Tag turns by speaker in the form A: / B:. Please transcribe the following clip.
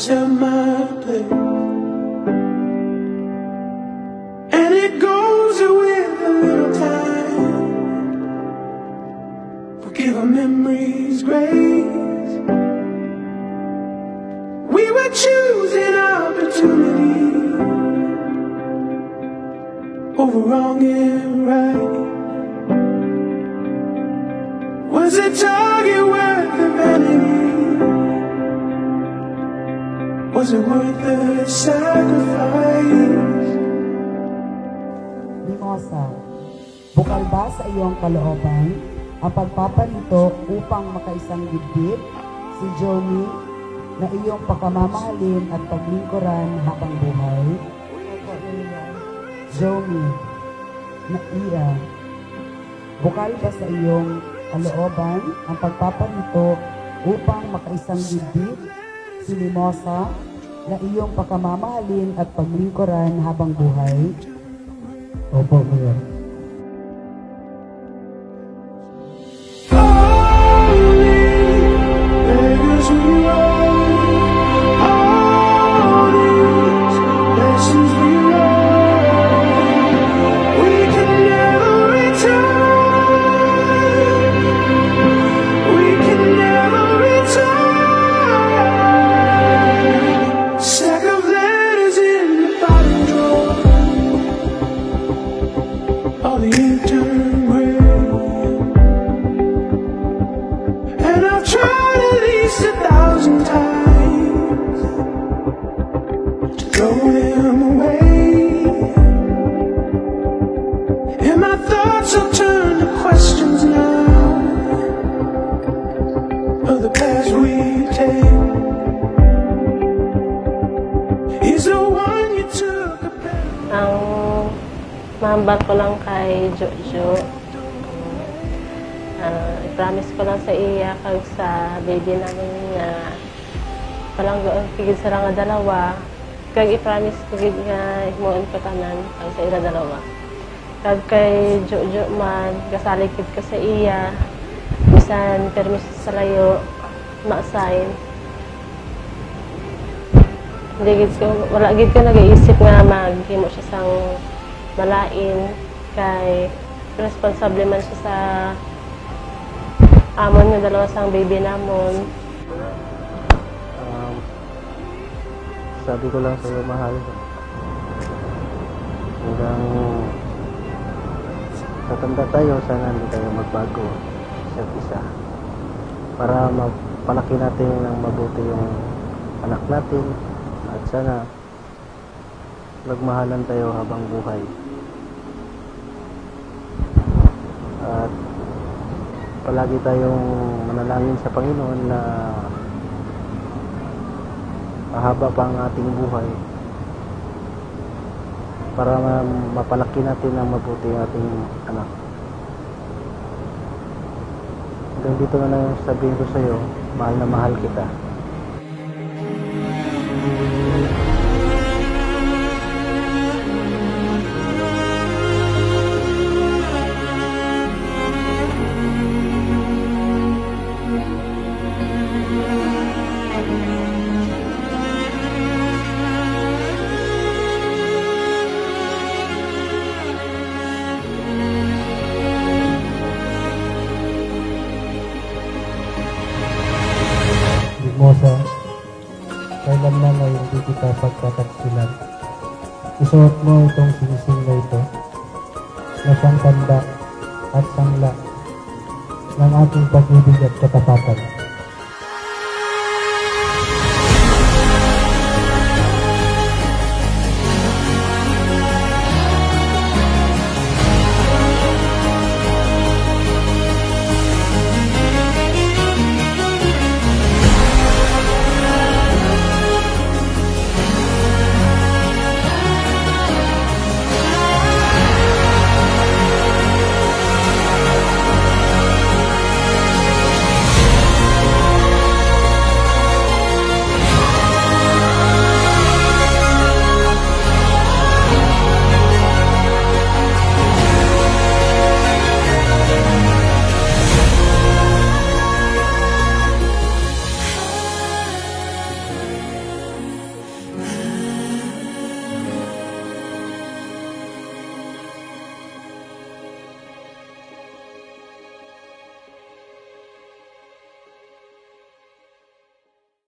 A: sell my place, and it goes with a little time. Forgive our memories, grace. We were choosing opportunity over wrong and right. Was a target worth the vanity? Was it worth the sacrifice?
B: Mimosa, bukal ba sa iyong kalooban ang pagpapalito upang makaisang dibdib si Jomi na iyong pakamamahalin at paglingkuran habang buhay? Jomi, na iya, bukal ba sa iyong kalooban ang pagpapalito upang makaisang dibdib si Mimosa na iyong pakamamahalin at paglingkuran habang buhay? Opo, Mayor.
A: And I've tried at least 1,000 times to throw them away, and my thoughts will turn to questions now of the past we take. Is the one you took a path?
C: Ang mahambal ko lang kay Jojo, i-promise ko lang sa iya kag sa baby namin nga palang pigid sa nga dalawa, kag i-promise ko gid nga himuon ko tanan kag sa ila dalawa. Kag kay Jojo man gasalikid ko sa iya bisan permis sa layo ma-sign. Hindi gid ko, wala gid ko nag-iisip nga maghimo siya sang malain kay responsable man siya sa amon nga dalawa sang baby namon.
D: Sabi ko lang sa'yo, mahal. Hanggang tatanda tayo, sana hindi tayo magbago isa't isa. Para mapalaki natin ng mabuti yung anak natin. At sana nagmahalan tayo habang buhay. At palagi tayong manalangin sa Panginoon na mahaba pa ang ating buhay para mapalaki natin ang mabuti ang ating anak. Hanggang dito na lang sabihin ko sa iyo, mahal na mahal kita.
E: Mimosa, kailan na ngayon hindi kita pagkataksilan. Isuot mo itong sinising na ito na siyang tanda at sangla ng ating pag-ibig at katapatan.